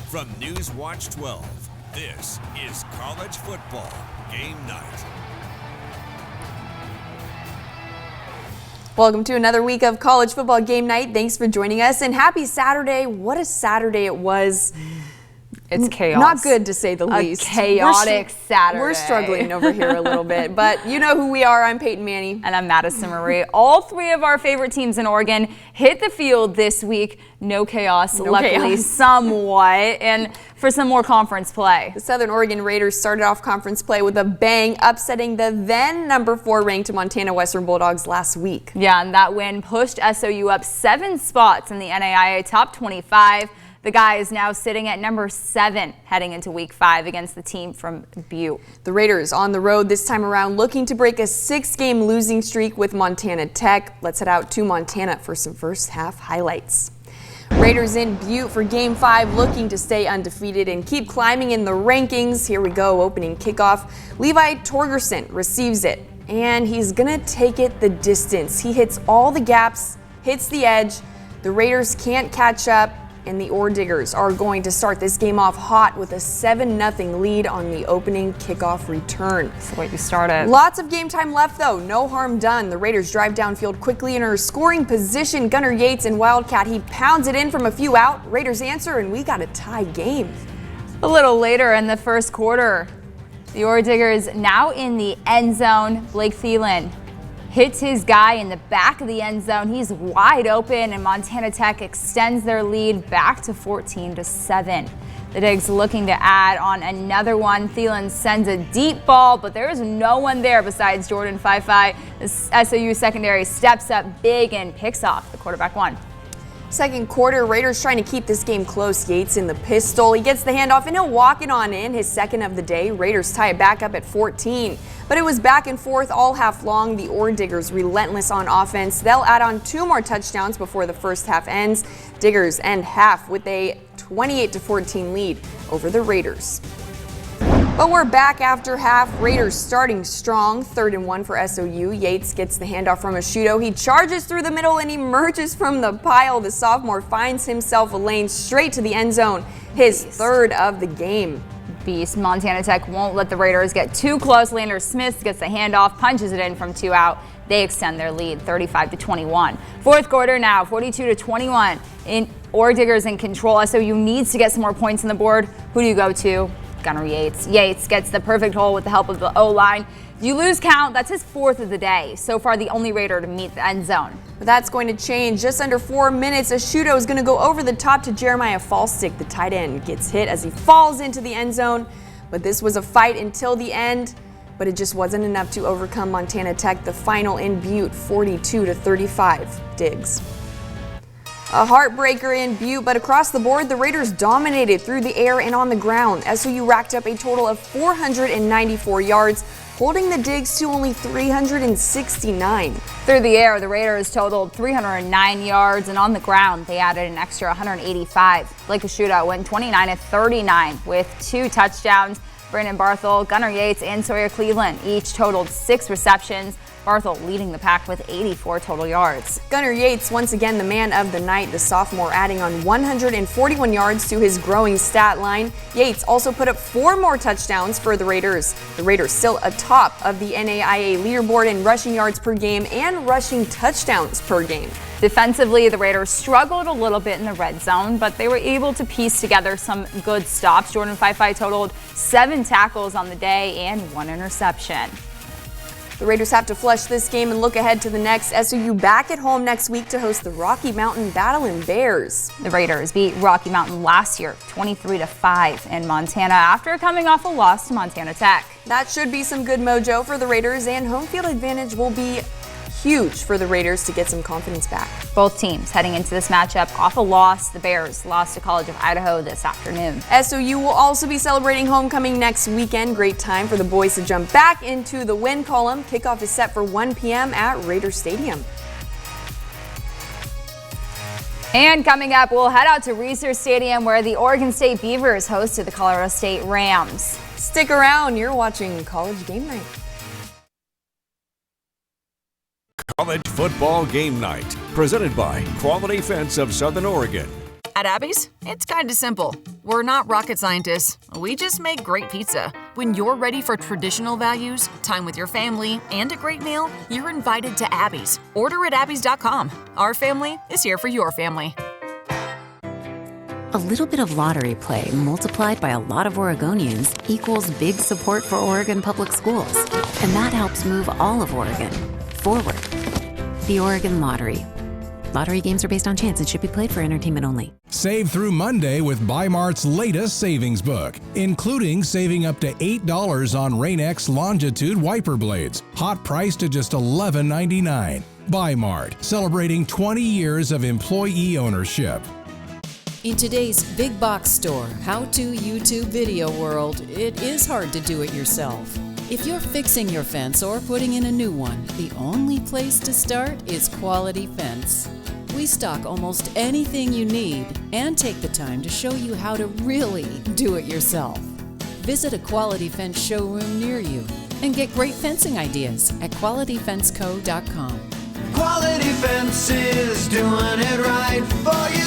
From News Watch 12, this is College Football Game Night. Welcome to another week of College Football Game Night. Thanks for joining us, and happy Saturday. What a Saturday it was. It's chaos. Not good, to say the least. Chaotic Saturday. We're struggling over here a little bit, but you know who we are. I'm Peyton Manny. And I'm Madison Marie. All three of our favorite teams in Oregon hit the field this week. No chaos, luckily, somewhat, and for some more conference play. The Southern Oregon Raiders started off conference play with a bang, upsetting the then number 4 ranked Montana Western Bulldogs last week. Yeah, and that win pushed SOU up 7 spots in the NAIA top 25. The guy is now sitting at number 7 heading into week 5 against the team from Butte. The Raiders on the road this time around, looking to break a 6-game losing streak with Montana Tech. Let's head out to Montana for some first half highlights. Raiders in Butte for Game 5, looking to stay undefeated and keep climbing in the rankings. Here we go, opening kickoff. Levi Torgerson receives it, and he's gonna take it the distance. He hits all the gaps, hits the edge. The Raiders can't catch up, and the Ore Diggers are going to start this game off hot with a 7-0 lead on the opening kickoff return. That's the way we started. Lots of game time left, though. No harm done. The Raiders drive downfield quickly in her scoring position. Gunnar Yates and Wildcat, he pounds it in from a few out. Raiders answer, and we got a tie game. A little later in the first quarter, the Ore Diggers now in the end zone. Blake Thielen hits his guy in the back of the end zone. He's wide open, and Montana Tech extends their lead back to 14-7. The Digs looking to add on another one. Thielen sends a deep ball, but there is no one there besides Jordan Fifi. The SOU secondary steps up big and picks off the quarterback one. Second quarter, Raiders trying to keep this game close. Yates in the pistol. He gets the handoff, and he'll walk it on in, his second of the day. Raiders tie it back up at 14. But it was back and forth all half long. The Ore Diggers relentless on offense. They'll add on 2 more touchdowns before the first half ends. Diggers end half with a 28-14 lead over the Raiders. But we're back after half. Raiders starting strong. 3rd and 1 for SOU. Yates gets the handoff from Ashuto. He charges through the middle and emerges from the pile. The sophomore finds himself a lane straight to the end zone. His 3rd of the game. Beast. Montana Tech won't let the Raiders get too close. Lander Smith gets the handoff, punches it in from 2 out. They extend their lead 35-21. Fourth quarter now, 42-21. In Ore Diggers in control. SOU needs to get some more points on the board. Who do you go to? Gunnar Yates. Yates gets the perfect hole with the help of the O-line. You lose count. That's his 4th of the day. So far, the only Raider to meet the end zone. But that's going to change. Just under 4 minutes, Ashuto is going to go over the top to Jeremiah Fallstick. The tight end gets hit as he falls into the end zone. But this was a fight until the end. But it just wasn't enough to overcome Montana Tech. The final in Butte, 42-35. Diggs. A heartbreaker in Butte, but across the board, the Raiders dominated through the air and on the ground. SOU racked up a total of 494 yards, holding the Digs to only 369. Through the air, the Raiders totaled 309 yards, and on the ground, they added an extra 185. Blake Ashuto went 29-39 with 2 touchdowns. Brandon Barthel, Gunnar Yates, and Sawyer Cleveland each totaled 6 receptions. Barthel leading the pack with 84 total yards. Gunnar Yates, once again the man of the night, the sophomore adding on 141 yards to his growing stat line. Yates also put up 4 more touchdowns for the Raiders. The Raiders still atop of the NAIA leaderboard in rushing yards per game and rushing touchdowns per game. Defensively, the Raiders struggled a little bit in the red zone, but they were able to piece together some good stops. Jordan Fifi totaled 7 tackles on the day and 1 interception. The Raiders have to flush this game and look ahead to the next. SOU back at home next week to host the Rocky Mountain Battling Bears. The Raiders beat Rocky Mountain last year 23-5 in Montana after coming off a loss to Montana Tech. That should be some good mojo for the Raiders, and home field advantage will be huge for the Raiders to get some confidence back. Both teams heading into this matchup off a loss. The Bears lost to College of Idaho this afternoon. SOU will also be celebrating homecoming next weekend. Great time for the boys to jump back into the win column. Kickoff is set for 1 p.m. at Raider Stadium. And coming up, we'll head out to Reser Stadium where the Oregon State Beavers hosted the Colorado State Rams. Stick around, you're watching College Game Night. College Football Game Night, presented by Quality Fence of Southern Oregon. At Abby's, it's kind of simple. We're not rocket scientists. We just make great pizza. When you're ready for traditional values, time with your family, and a great meal, you're invited to Abby's. Order at abbys.com. Our family is here for your family. A little bit of lottery play multiplied by a lot of Oregonians equals big support for Oregon Public Schools. And that helps move all of Oregon forward. The Oregon Lottery. Lottery games are based on chance and should be played for entertainment only. Save through Monday with Bymart's latest savings book, including saving up to $8 on Rain-X Longitude wiper blades. Hot price to just $11.99. Bymart, celebrating 20 years of employee ownership. In today's big box store, how-to YouTube video world, it is hard to do it yourself. If you're fixing your fence or putting in a new one, the only place to start is Quality Fence. We stock almost anything you need and take the time to show you how to really do it yourself. Visit a Quality Fence showroom near you and get great fencing ideas at qualityfenceco.com. Quality Fence is doing it right for you.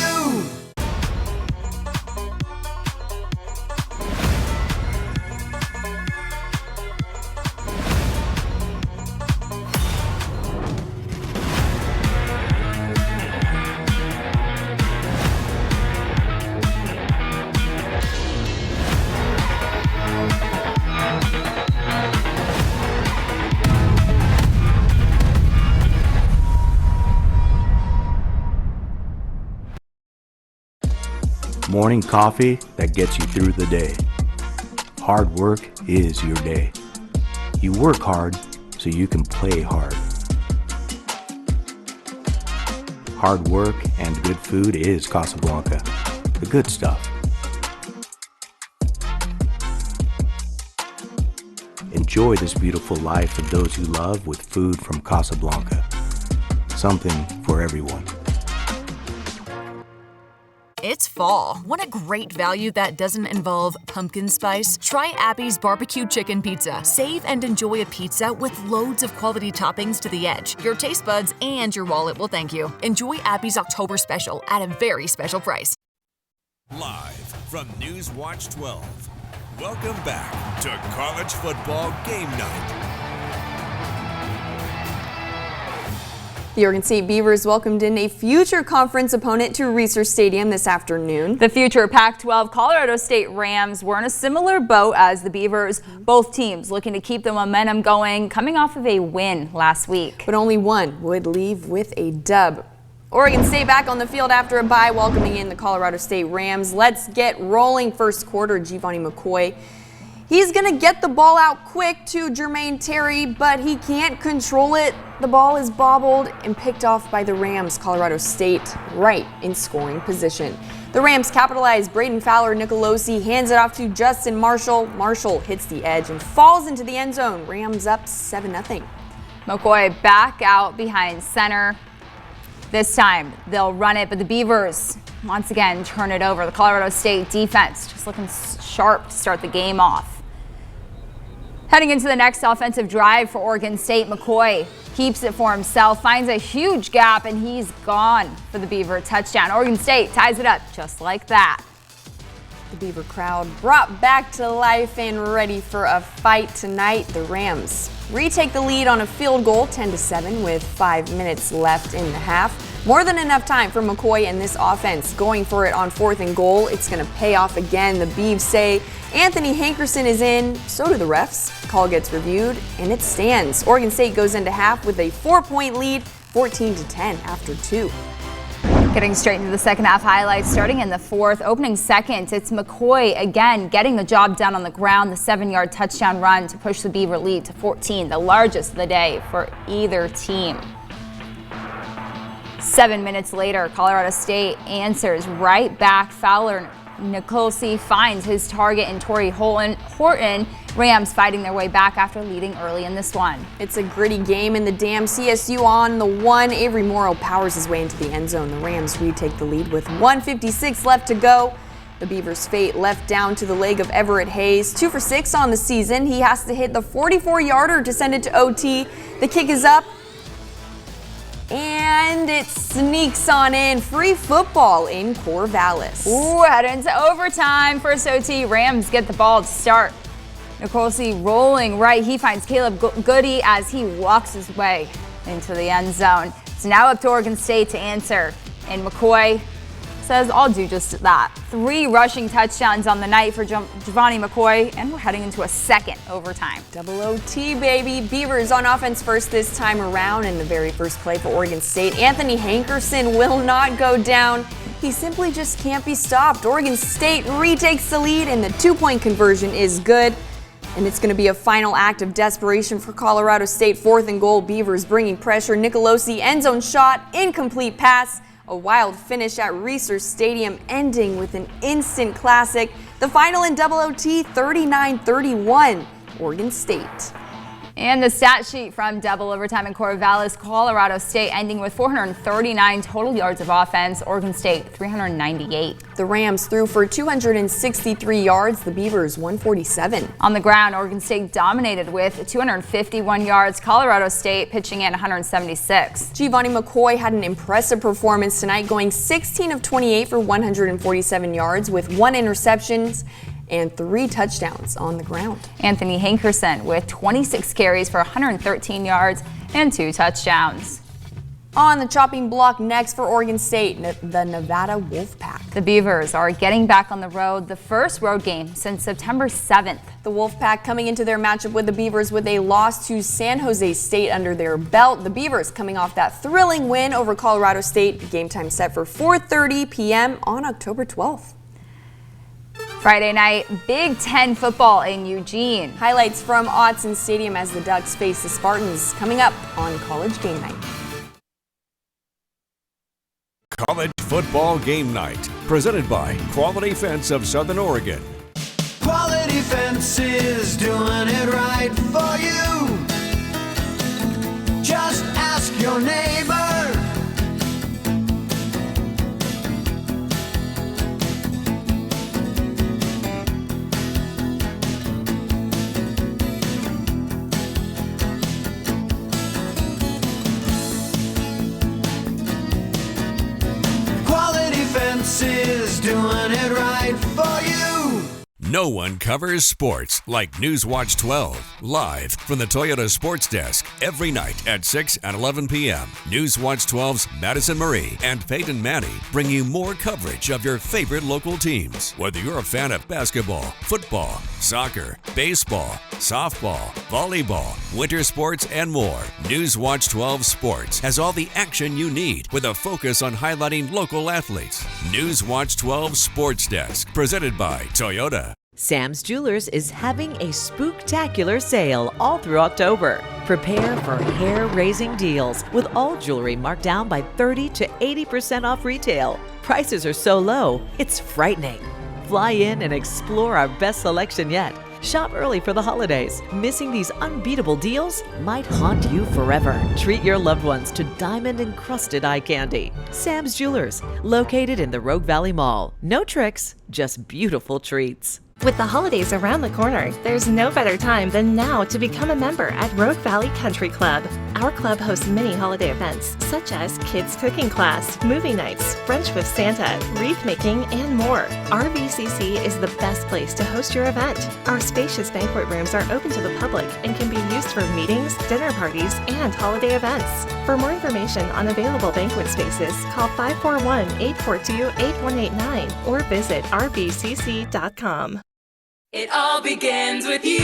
Morning coffee that gets you through the day. Hard work is your day. You work hard so you can play hard. Hard work and good food is Casablanca, the good stuff. Enjoy this beautiful life of those you love with food from Casablanca. Something for everyone. It's fall. Want a great value that doesn't involve pumpkin spice? Try Abby's Barbecue Chicken Pizza. Save and enjoy a pizza with loads of quality toppings to the edge. Your taste buds and your wallet will thank you. Enjoy Abby's October special at a very special price. Live from Newswatch 12. Welcome back to College Football Game Night. The Oregon State Beavers welcomed in a future conference opponent to Reser Stadium this afternoon. The future Pac-12 Colorado State Rams were in a similar boat as the Beavers. Both teams looking to keep the momentum going, coming off of a win last week. But only one would leave with a dub. Oregon State back on the field after a bye, welcoming in the Colorado State Rams. Let's get rolling. First quarter, Giovanni McCoy. He's going to get the ball out quick to Jermaine Terry, but he can't control it. The ball is bobbled and picked off by the Rams. Colorado State right in scoring position. The Rams capitalize. Braden Fowler Nicolosi hands it off to Justin Marshall. Marshall hits the edge and falls into the end zone. Rams up 7-0. McCoy back out behind center. This time they'll run it, but the Beavers once again turn it over. The Colorado State defense just looking sharp to start the game off. Heading into the next offensive drive for Oregon State, McCoy keeps it for himself, finds a huge gap, and he's gone for the Beaver touchdown. Oregon State ties it up just like that. The Beaver crowd brought back to life and ready for a fight tonight. The Rams retake the lead on a field goal, 10-7, with 5 minutes left in the half. More than enough time for McCoy and this offense going for it on 4th and goal. It's going to pay off again. The Beavs say Anthony Hankerson is in. So do the refs. Call gets reviewed, and it stands. Oregon State goes into half with a 4-point lead, 14-10 after 2. Getting straight into the second half highlights, starting in the fourth. Opening second, it's McCoy again getting the job done on the ground. The 7-yard touchdown run to push the Beaver lead to 14, the largest of the day for either team. 7 minutes later, Colorado State answers right back. Fowler Nicolosi finds his target in Torrey Horton. Rams fighting their way back after leading early in this one. It's a gritty game in the Dam. CSU on the 1. Avery Morrow powers his way into the end zone. The Rams retake the lead with 1:56 left to go. The Beavers' fate left down to the leg of Everett Hayes. 2 for 6 on the season. He has to hit the 44-yarder to send it to OT. The kick is up. And it sneaks on in. Free football in Corvallis. Ooh, head into overtime. First OT, Rams get the ball to start. Nicolsi rolling right. He finds Caleb Goody as he walks his way into the end zone. It's now up to Oregon State to answer. And McCoy says, I'll do just that. 3 rushing touchdowns on the night for Giovanni McCoy, and we're heading into a second overtime. Double OT, baby. Beavers on offense first this time around in the very first play for Oregon State. Anthony Hankerson will not go down. He simply just can't be stopped. Oregon State retakes the lead, and the 2-point conversion is good. And it's going to be a final act of desperation for Colorado State. 4th and goal, Beavers bringing pressure. Nicolosi end zone shot, incomplete pass. A wild finish at Reser Stadium, ending with an instant classic. The final in double OT, 39-31, Oregon State. And the stat sheet from double overtime in Corvallis, Colorado State ending with 439 total yards of offense, Oregon State 398. The Rams threw for 263 yards, the Beavers 147. On the ground, Oregon State dominated with 251 yards, Colorado State pitching in 176. Giovanni McCoy had an impressive performance tonight, going 16 of 28 for 147 yards with 1 interception and 3 touchdowns on the ground. Anthony Hankerson with 26 carries for 113 yards and 2 touchdowns. On the chopping block next for Oregon State, the Nevada Wolfpack. The Beavers are getting back on the road, the first road game since September 7th. The Wolfpack coming into their matchup with the Beavers with a loss to San Jose State under their belt. The Beavers coming off that thrilling win over Colorado State. Game time set for 4:30 p.m. on October 12th. Friday night, Big Ten football in Eugene. Highlights from Autzen Stadium as the Ducks face the Spartans coming up on College Game Night. College Football Game Night, presented by Quality Fence of Southern Oregon. Quality Fences, doing it right for you. Just ask your neighbor. Is doing it right for you. No one covers sports like Newswatch 12. Live from the Toyota Sports Desk every night at 6 and 11 p.m. Newswatch 12's Madison Marie and Peyton Manny bring you more coverage of your favorite local teams. Whether you're a fan of basketball, football, soccer, baseball, softball, volleyball, winter sports, and more, Newswatch 12 Sports has all the action you need with a focus on highlighting local athletes. Newswatch 12 Sports Desk, presented by Toyota. Sam's Jewelers is having a spooktacular sale all through October. Prepare for hair-raising deals with all jewelry marked down by 30 to 80% off retail. Prices are so low, it's frightening. Fly in and explore our best selection yet. Shop early for the holidays. Missing these unbeatable deals might haunt you forever. Treat your loved ones to diamond-encrusted eye candy. Sam's Jewelers, located in the Rogue Valley Mall. No tricks, just beautiful treats. With the holidays around the corner, there's no better time than now to become a member at Rogue Valley Country Club. Our club hosts many holiday events, such as kids cooking class, movie nights, brunch with Santa, wreath making, and more. RVCC is the best place to host your event. Our spacious banquet rooms are open to the public and can be used for meetings, dinner parties, and holiday events. For more information on available banquet spaces, call 541-842-8189 or visit rvcc.com. It all begins with you.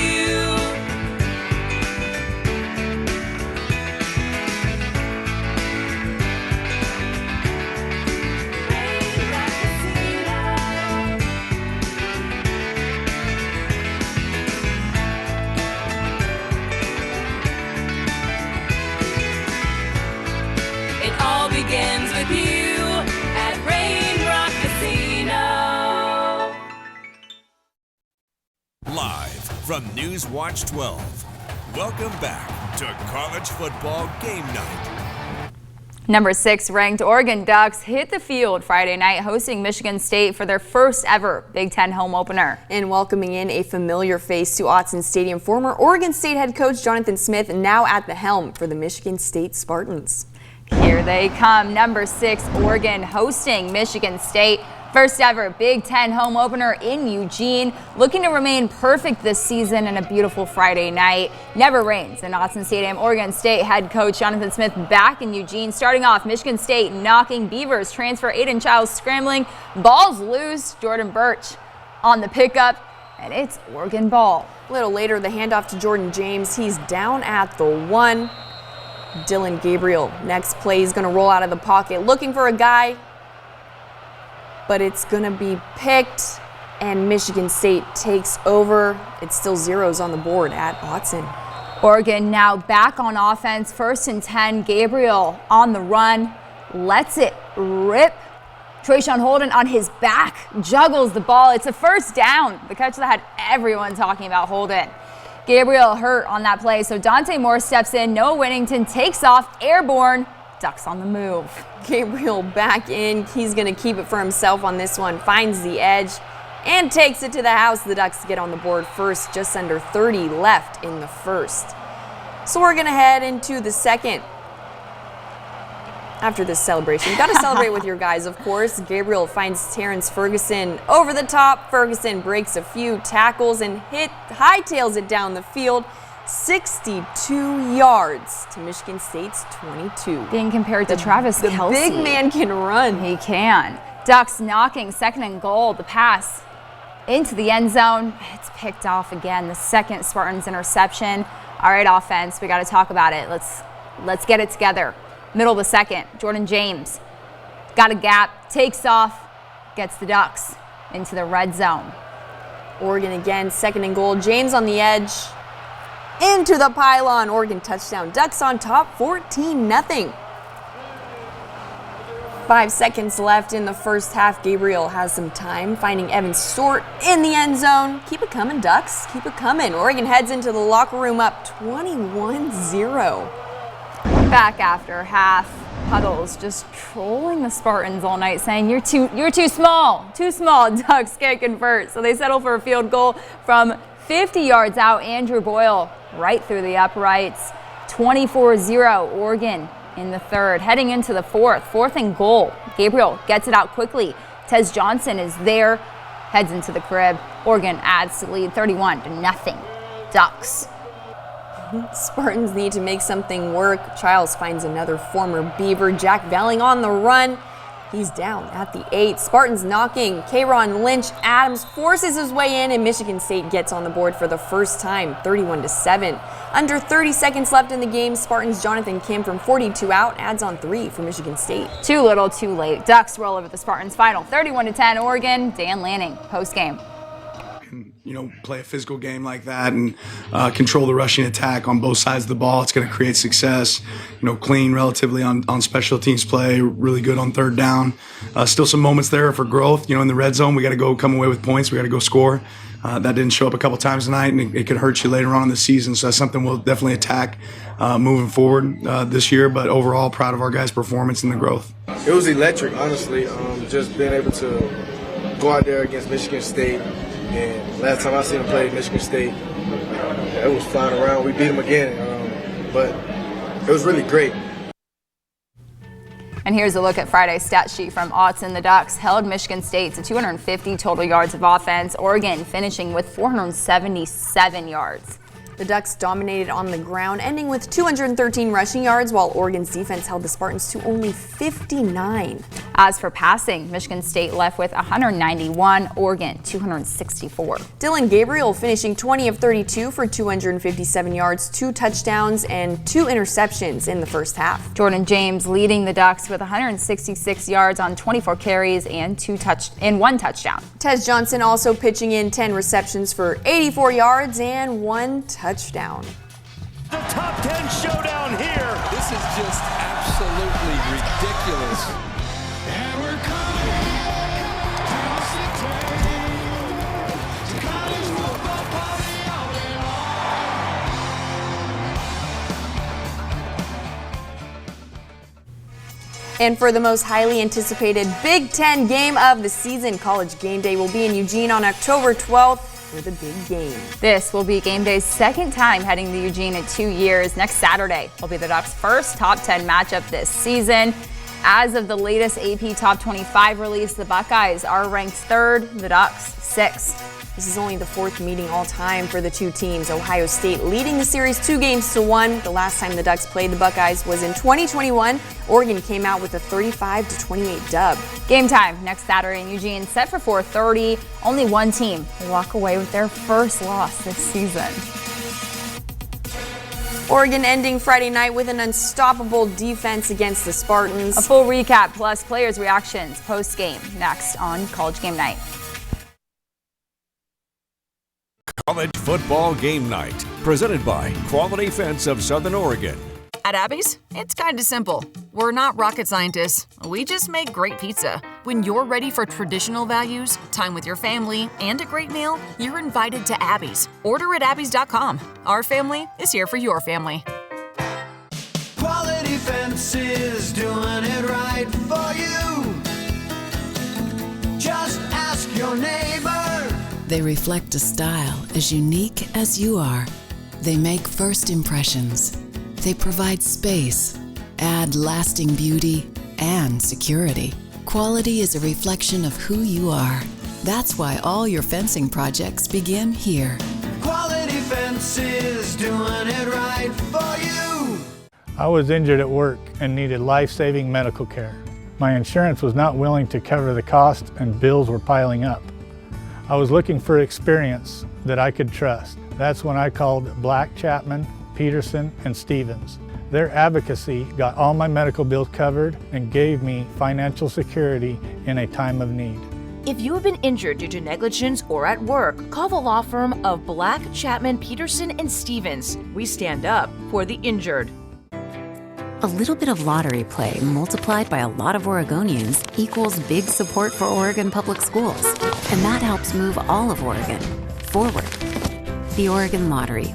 It all begins with you at Rain Rock Casino. Live from Newswatch 12. Welcome back to College Football Game Night. Number 6 ranked Oregon Ducks hit the field Friday night hosting Michigan State for their first ever Big Ten home opener. And welcoming in a familiar face to Autzen Stadium, former Oregon State head coach Jonathan Smith, now at the helm for the Michigan State Spartans. Here they come. Number 6, Oregon hosting Michigan State. First ever Big Ten home opener in Eugene, looking to remain perfect this season and a beautiful Friday night. Never rains in Autzen Stadium. Oregon State head coach Jonathan Smith back in Eugene. Starting off, Michigan State knocking Beavers. Transfer Aiden Childs scrambling. Ball's loose. Jordan Birch on the pickup, and it's Oregon ball. A little later, the handoff to Jordan James. He's down at the 1. Dylan Gabriel, next play, is going to roll out of the pocket, looking for a guy, but it's going to be picked, and Michigan State takes over. It's still zeros on the board at Autzen. Oregon now back on offense, 1st and 10. Gabriel on the run, lets it rip. Trayshawn Holden on his back, juggles the ball. It's a first down. The catch that had everyone talking about Holden. Gabriel hurt on that play, so Dante Moore steps in. Noah Whittington takes off, airborne, Ducks on the move. Gabriel back in. He's going to keep it for himself on this one. Finds the edge and takes it to the house. The Ducks get on the board first, just under 30 left in the first. So we're going to head into the second. After this celebration, you got to celebrate with your guys, of course. Gabriel finds Terrence Ferguson over the top. Ferguson breaks a few tackles and hightails it down the field. 62 yards to Michigan State's 22. Being compared to Travis Kelce. The big man can run. He can. Ducks knocking 2nd and goal. The pass into the end zone. It's picked off again. The second Spartans interception. All right, offense, we got to talk about it. Let's get it together. Middle of the second, Jordan James got a gap, takes off, gets the Ducks into the red zone. Oregon again, 2nd and goal. James on the edge, into the pylon. Oregon touchdown. Ducks on top, 14-0. 5 seconds left in the first half. Gabriel has some time, finding Evan Stort in the end zone. Keep it coming, Ducks. Keep it coming. Oregon heads into the locker room up 21-0. Back after half, Puddles just trolling the Spartans all night, saying you're too small. Ducks can't convert, so they settle for a field goal from 50 yards out. Andrew Boyle right through the uprights. 24-0 Oregon in the third. Heading into the fourth, 4th and goal. Gabriel gets it out quickly. Tez Johnson is there, heads into the crib. Oregon adds to lead 31-0. Ducks. Spartans need to make something work. Childs finds another former Beaver. Jack Velling on the run. He's down at the 8. Spartans knocking. K'Ron Lynch Adams forces his way in, and Michigan State gets on the board for the first time, 31-7. Under 30 seconds left in the game, Spartans' Jonathan Kim from 42 out adds on 3 for Michigan State. Too little, too late. Ducks roll over the Spartans. Final 31-10 Oregon. Dan Lanning post-game. Play a physical game like that and control the rushing attack on both sides of the ball. It's going to create success. Clean relatively on special teams play, really good on 3rd down. Still some moments there for growth. In the red zone, we got to come away with points. We got to go score. That didn't show up a couple times tonight, and it could hurt you later on in the season. So that's something we'll definitely attack moving forward this year. But overall, proud of our guys' performance and the growth. It was electric, honestly. Just being able to go out there against Michigan State. And last time I seen them play Michigan State, it was flying around. We beat them again, but it was really great. And here's a look at Friday's stat sheet from Autzen. The Ducks held Michigan State to 250 total yards of offense. Oregon finishing with 477 yards. The Ducks dominated on the ground, ending with 213 rushing yards, while Oregon's defense held the Spartans to only 59. As for passing, Michigan State left with 191, Oregon 264. Dylan Gabriel finishing 20 of 32 for 257 yards, 2 touchdowns, and 2 interceptions in the first half. Jordan James leading the Ducks with 166 yards on 24 carries and 1 touchdown. Tez Johnson also pitching in 10 receptions for 84 yards and 1 touchdown. The top 10 showdown here. This is just absolutely ridiculous. And we're coming college football party all day long. And for the most highly anticipated Big Ten game of the season, College Game Day will be in Eugene on October 12th. for the big game. This will be game day's second time heading to Eugene in 2 years. Next Saturday will be the Ducks' first top 10 matchup this season. As of the latest AP Top 25 release, the Buckeyes are ranked 3rd, the Ducks 6th. This is only the 4th meeting all time for the two teams. Ohio State leading the series 2-1. The last time the Ducks played the Buckeyes was in 2021. Oregon came out with a 35-28 dub. Game time next Saturday in Eugene, set for 4:30. Only one team will walk away with their first loss this season. Oregon ending Friday night with an unstoppable defense against the Spartans. A full recap plus players' reactions post-game next on College Game Night. College Football Game Night, presented by Quality Fence of Southern Oregon. At Abby's, it's kind of simple. We're not rocket scientists. We just make great pizza. When you're ready for traditional values, time with your family, and a great meal, you're invited to Abby's. Order at abbys.com. Our family is here for your family. Quality Fences, doing it right for you. Just ask your neighbor. They reflect a style as unique as you are. They make first impressions. They provide space, add lasting beauty, and security. Quality is a reflection of who you are. That's why all your fencing projects begin here. Quality Fences, doing it right for you. I was injured at work and needed life-saving medical care. My insurance was not willing to cover the cost and bills were piling up. I was looking for experience that I could trust. That's when I called Black, Chapman, Peterson, and Stevens. Their advocacy got all my medical bills covered and gave me financial security in a time of need. If you have been injured due to negligence or at work, call the law firm of Black, Chapman, Peterson, and Stevens. We stand up for the injured. A little bit of lottery play multiplied by a lot of Oregonians equals big support for Oregon Public Schools. And that helps move all of Oregon forward. The Oregon Lottery.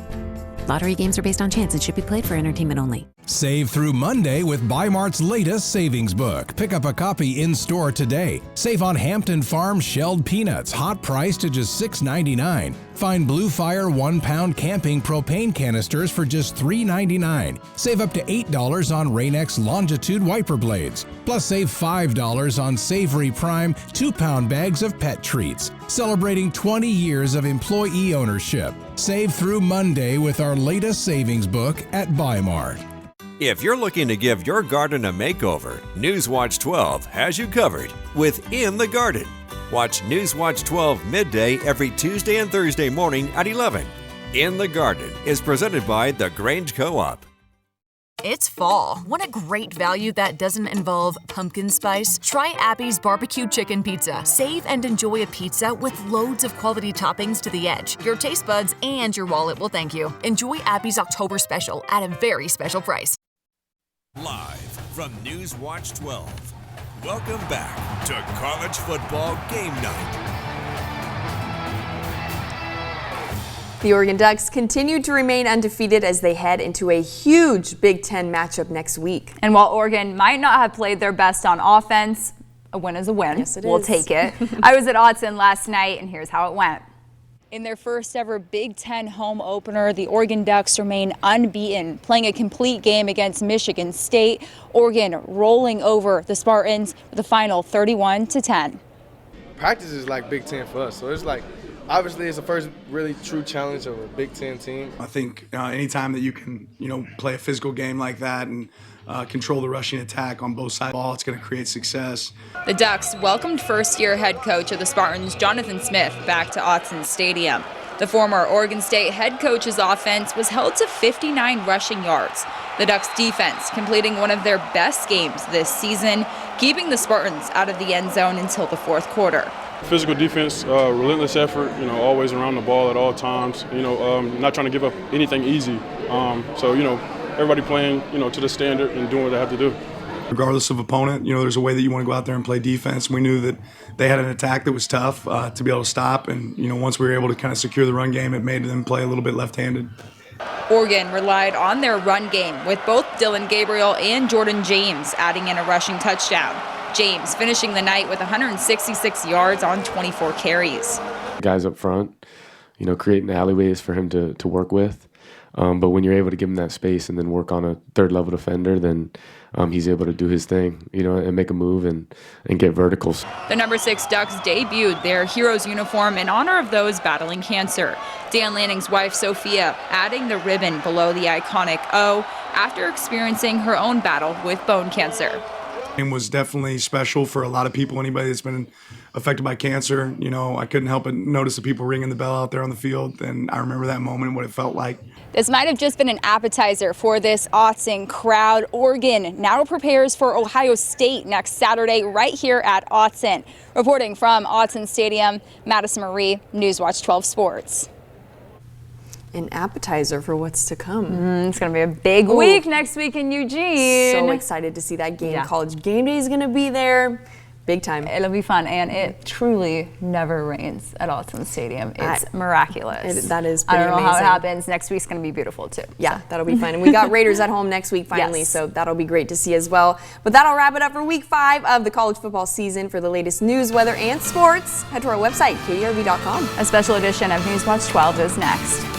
Lottery games are based on chance and should be played for entertainment only. Save through Monday with Bymart's latest savings book. Pick up a copy in-store today. Save on Hampton Farm shelled peanuts, hot price to just $6.99. Find Blue Fire 1-pound camping propane canisters for just $3.99. Save up to $8 on Rain-X Longitude wiper blades. Plus save $5 on Savory Prime 2-pound bags of pet treats. Celebrating 20 years of employee ownership. Save through Monday with our latest savings book at Bymart. If you're looking to give your garden a makeover, Newswatch 12 has you covered with In the Garden. Watch Newswatch 12 midday every Tuesday and Thursday morning at 11. In the Garden is presented by the Grange Co-op. It's fall. Want a great value that doesn't involve pumpkin spice? Try Abby's barbecue chicken pizza. Save and enjoy a pizza with loads of quality toppings to the edge. Your taste buds and your wallet will thank you. Enjoy Abby's October special at a very special price. Live from Newswatch 12. Welcome back to College Football Game Night. The Oregon Ducks continue to remain undefeated as they head into a huge Big Ten matchup next week. And while Oregon might not have played their best on offense, a win is a win. Yes, it we'll is. take it. I was at Autzen last night, and here's how it went. In their first ever Big Ten home opener, the Oregon Ducks remain unbeaten, playing a complete game against Michigan State. Oregon rolling over the Spartans with a final 31-10. Practice is like Big Ten for us, so it's like, obviously it's the first really true challenge of a Big Ten team. I think anytime that you can, play a physical game like that and control the rushing attack on both sides of the ball, it's going to create success. The Ducks welcomed first-year head coach of the Spartans, Jonathan Smith, back to Autzen Stadium. The former Oregon State head coach's offense was held to 59 rushing yards. The Ducks' defense completing one of their best games this season, keeping the Spartans out of the end zone until the fourth quarter. Physical defense, relentless effort, always around the ball at all times, not trying to give up anything easy. Everybody playing, to the standard and doing what they have to do. Regardless of opponent, there's a way that you want to go out there and play defense. We knew that they had an attack that was tough to be able to stop, and once we were able to kind of secure the run game, it made them play a little bit left-handed. Oregon relied on their run game with both Dylan Gabriel and Jordan James adding in a rushing touchdown. James finishing the night with 166 yards on 24 carries. Guys up front, creating alleyways for him to work with. But when you're able to give him that space and then work on a third level defender, then he's able to do his thing, and make a move and get verticals. The number 6 Ducks debuted their heroes uniform in honor of those battling cancer. Dan Lanning's wife, Sophia, adding the ribbon below the iconic O after experiencing her own battle with bone cancer. It was definitely special for a lot of people, anybody that's been affected by cancer. I couldn't help but notice the people ringing the bell out there on the field, and I remember that moment and what it felt like. This might have just been an appetizer for this Autzen crowd. Oregon now prepares for Ohio State next Saturday right here at Autzen. Reporting from Autzen Stadium, Madison Marie, Newswatch 12 Sports. An appetizer for what's to come. It's going to be a big week next week in Eugene. So excited to see that game. Yeah. College game day is going to be there. Big time. It'll be fun, and it truly never rains at Autzen Stadium. It's miraculous. That is pretty amazing. I don't know how it happens. Next week's going to be beautiful, too. Yeah, that'll be fun. And we got Raiders at home next week, finally, yes. So that'll be great to see as well. But that'll wrap it up for week 5 of the college football season. For the latest news, weather, and sports, head to our website, krv.com. A special edition of Newswatch 12 is next.